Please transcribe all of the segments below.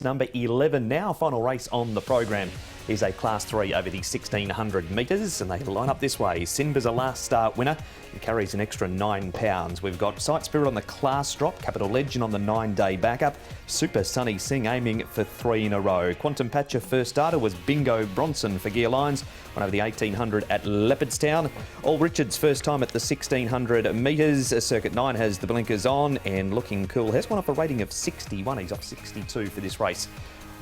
Number 11 now. Final race on the program is a Class 3 over the 1600 metres, and they line up this way. Sinba's a last start winner and carries an extra £9. We've got Sight Spirit on the class drop, Capital Legend on the 9-day backup, Super Sunny Sing aiming for 3 in a row. Quantum Patcher first starter was Bingo Bronson for Gear Lines, one over the 1800 at Leopardstown. All Richards first time at the 1600 metres. Circuit 9 has the blinkers on and looking cool. Has one off a rating of 61. He's off 62 for this race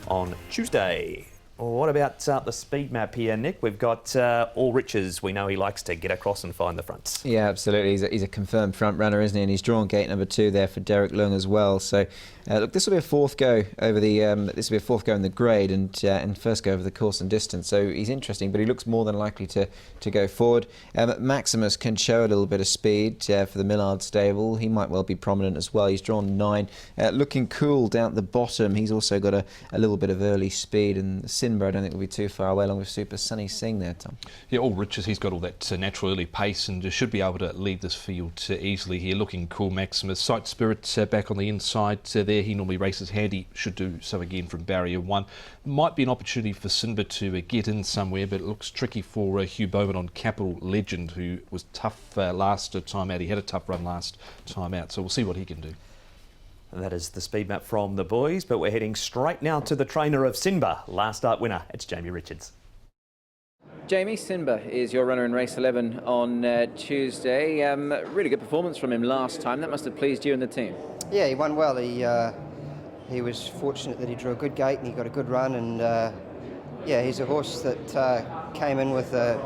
on Tuesday. What about the speed map here, Nick? We've got All Riches. We know he likes to get across and find the fronts. Yeah, absolutely. He's a confirmed front runner, isn't he? And he's drawn gate number 2 there for Derek Leung as well. So, look, this will be a fourth go over the. This will be a fourth go in the grade and first go over the course and distance. So he's interesting, but he looks more than likely to go forward. Maximus can show a little bit of speed for the Millard stable. He might well be prominent as well. He's drawn 9, looking cool down at the bottom. He's also got a little bit of early speed, and Sinba, I don't think will be too far away, along with Super Sunny Sing there, Tom. Yeah, All Riches, he's got all that natural early pace and should be able to lead this field easily here. Looking cool, Maximus. Sight Spirit back on the inside there. He normally races handy, should do so again from barrier 1. Might be an opportunity for Sinba to get in somewhere, but it looks tricky for Hugh Bowman on Capital Legend, who was tough last time out. He had a tough run last time out, so we'll see what he can do. And that is the speed map from the boys, but we're heading straight now to the trainer of Sinba, last start winner. It's Jamie Richards. Jamie, Sinba is your runner in race 11 on Tuesday. Really good performance from him last time. That must have pleased you and the team. Yeah, he won well. He was fortunate that he drew a good gate and he got a good run. And yeah, he's a horse that came in with a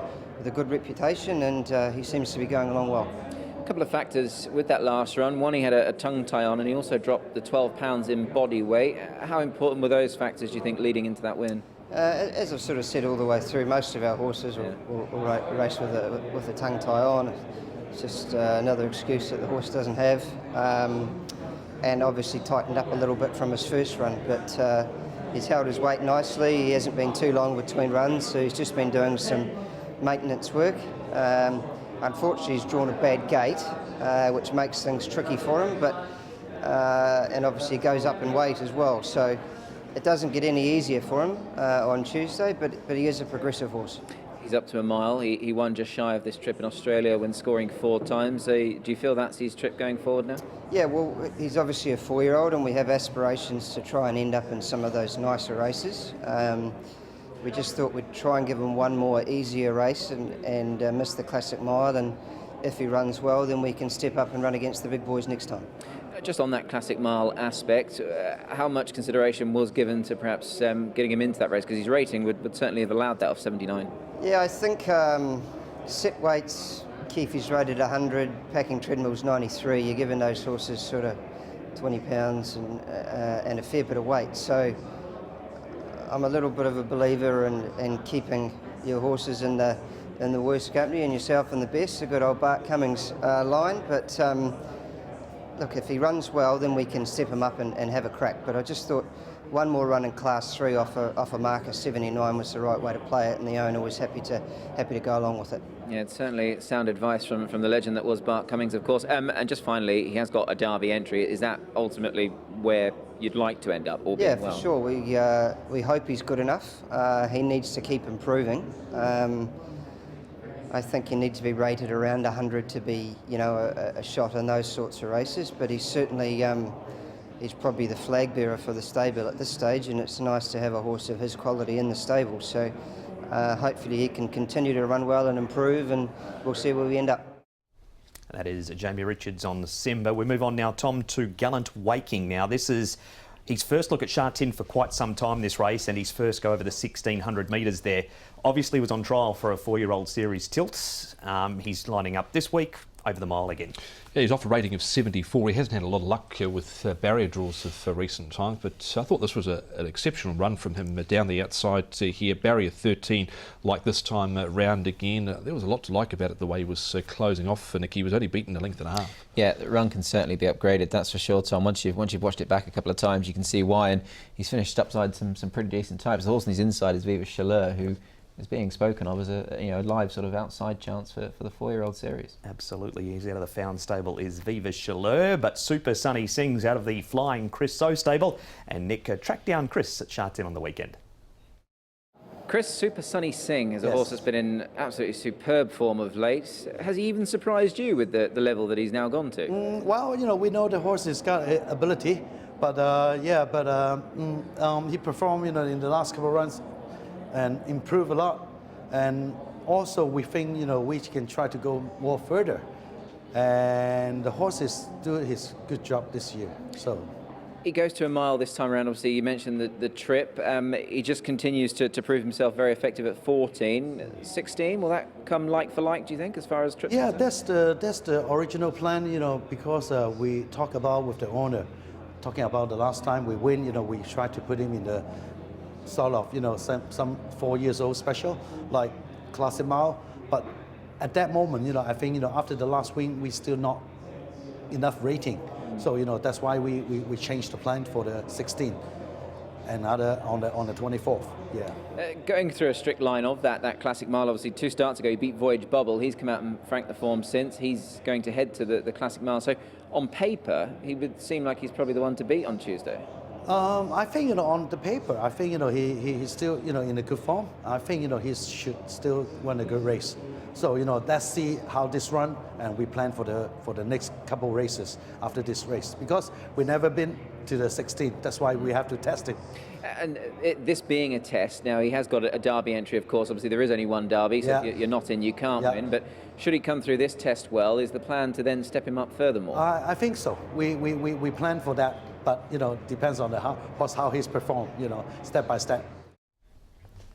good reputation, and he seems to be going along well. A couple of factors with that last run. One, he had a tongue tie on, and he also dropped the 12 pounds in body weight. How important were those factors, do you think, leading into that win? As I've sort of said all the way through, most of our horses will race with a tongue tie on. It's just another excuse that the horse doesn't have, and obviously tightened up a little bit from his first run, but he's held his weight nicely. He hasn't been too long between runs, so he's just been doing some maintenance work. Unfortunately, he's drawn a bad gate, which makes things tricky for him, but and obviously he goes up in weight as well, so it doesn't get any easier for him on Tuesday, but he is a progressive horse. He's up to a mile. He won just shy of this trip in Australia when scoring 4 times. Do you feel that's his trip going forward now? Yeah, well, he's obviously a 4-year-old, and we have aspirations to try and end up in some of those nicer races. We just thought we'd try and give him one more easier race and miss the Classic Mile, and if he runs well, then we can step up and run against the big boys next time. Just on that Classic Mile aspect, how much consideration was given to perhaps getting him into that race? Because his rating would certainly have allowed that of 79. Yeah, I think set weights, Keefe's rated 100, packing treadmill's 93. You're giving those horses sort of 20 pounds and a fair bit of weight. So I'm a little bit of a believer in keeping your horses in the worst company and yourself in the best, a good old Bart Cummings line. But look, if he runs well, then we can step him up and have a crack. But I just thought one more run in Class 3 off a marker 79 was the right way to play it, and the owner was happy to go along with it. Yeah, it's certainly sound advice from the legend that was Bart Cummings, of course. And just finally, he has got a Derby entry. Is that ultimately where you'd like to end up? Yeah, for sure. We hope he's good enough. He needs to keep improving. I think he needs to be rated around 100 to be, a shot in those sorts of races. But he's certainly, he's probably the flag bearer for the stable at this stage, and it's nice to have a horse of his quality in the stable. So hopefully he can continue to run well and improve, and we'll see where we end up. And that is Jamie Richards on Sinba. We move on now, Tom, to Gallant Waking. Now, this is his first look at Sha Tin for quite some time this race, and his first go over the 1600 metres there. Obviously was on trial for a 4-year-old series tilt. He's lining up this week over the mile again. Yeah, he's off a rating of 74. He hasn't had a lot of luck with barrier draws of recent times, but I thought this was an exceptional run from him down the outside here. Barrier 13, like this time round again. There was a lot to like about it, the way he was closing off, and he was only beaten a length and a half. Yeah, the run can certainly be upgraded, that's for sure, Tom. Once you've watched it back a couple of times, you can see why, and he's finished upside some pretty decent times. The horse on his inside is Viva Chaleur, who is being spoken of as a live sort of outside chance for the 4-year-old series. Absolutely, he's out of the Found stable is Viva Chaleur, but Super Sunny Sing's out of the Flying Chris So stable, and Nick tracked down Chris at Sha Tin on the weekend. Chris, Super Sunny Sing is a horse that's been in absolutely superb form of late. Has he even surprised you with the level that he's now gone to? Well, we know the horse has got ability, but he performed, in the last couple of runs and improved a lot. And also we think, we can try to go more further. And the horse is doing his good job this year. So. He goes to a mile this time around. Obviously, you mentioned the trip. He just continues to prove himself very effective at 14. 16, will that come like for like, do you think, as far as trips? Yeah, that's the original plan, because we talk about with the owner, talking about the last time we win, we try to put him in the sort of, some 4 years old special, like Classic Mile. But at that moment, I think, after the last win, we still not enough rating. So that's why we changed the plan for the 16 and other on the 24th. Yeah. Going through a strict line of that Classic Mile, obviously 2 starts ago he beat Voyage Bubble. He's come out and franked the form since. He's going to head to the Classic Mile. So on paper, he would seem like he's probably the one to beat on Tuesday. I think on the paper, I think he's still in a good form. I think he should still win a good race. So let's see how this run, and we plan for the next couple races after this race, because we've never been to the 16. That's why we have to test it. And this being a test, now he has got a Derby entry, of course. Obviously there is only one Derby, so if you're not in, you can't win. But should he come through this test well, is the plan to then step him up furthermore? I think so. We plan for that, but depends on how he's performed, step by step.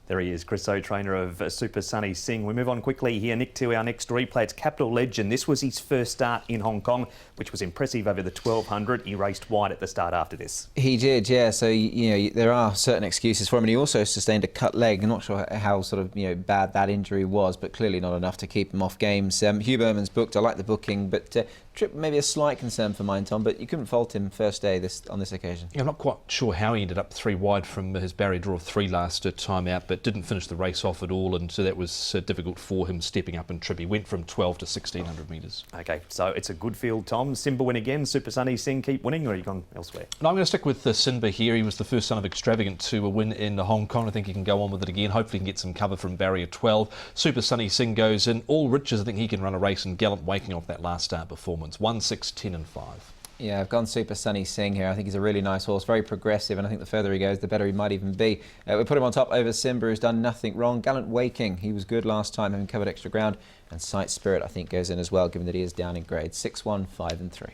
There he is, Chris So, trainer of Super Sunny Sing. We move on quickly here, Nick, to our next replay. It's Capital Legend. This was his first start in Hong Kong, which was impressive over the 1200. He raced wide at the start after this. He did, yeah. So, there are certain excuses for him. And he also sustained a cut leg. I'm not sure how sort of, bad that injury was, but clearly not enough to keep him off games. Hugh Berman's booked. I like the booking, but trip maybe a slight concern for mine, Tom, but you couldn't fault him first day on this occasion. Yeah, I'm not quite sure how he ended up 3 wide from his barrier draw of 3 last time out, but didn't finish the race off at all, and so that was difficult for him stepping up in trip. He went from 12 to 1600 metres. OK, so it's a good field, Tom. Simba win again. Super Sunny Sing keep winning, or are you gone elsewhere? No, I'm going to stick with Simba here. He was the first son of Extravagant to win in Hong Kong. I think he can go on with it again. Hopefully he can get some cover from barrier 12. Super Sunny Sing goes in. All Riches, I think he can run a race, and Gallant Waking off that last start performance. 1, 6, 10 and 5. Yeah, I've gone Super Sunny Sing here. I think he's a really nice horse, very progressive, and I think the further he goes, the better he might even be. We put him on top over Simba, who's done nothing wrong. Gallant Waking, he was good last time, having covered extra ground. And Sight Spirit, I think, goes in as well, given that he is down in grade. 6, 1, 5 and 3.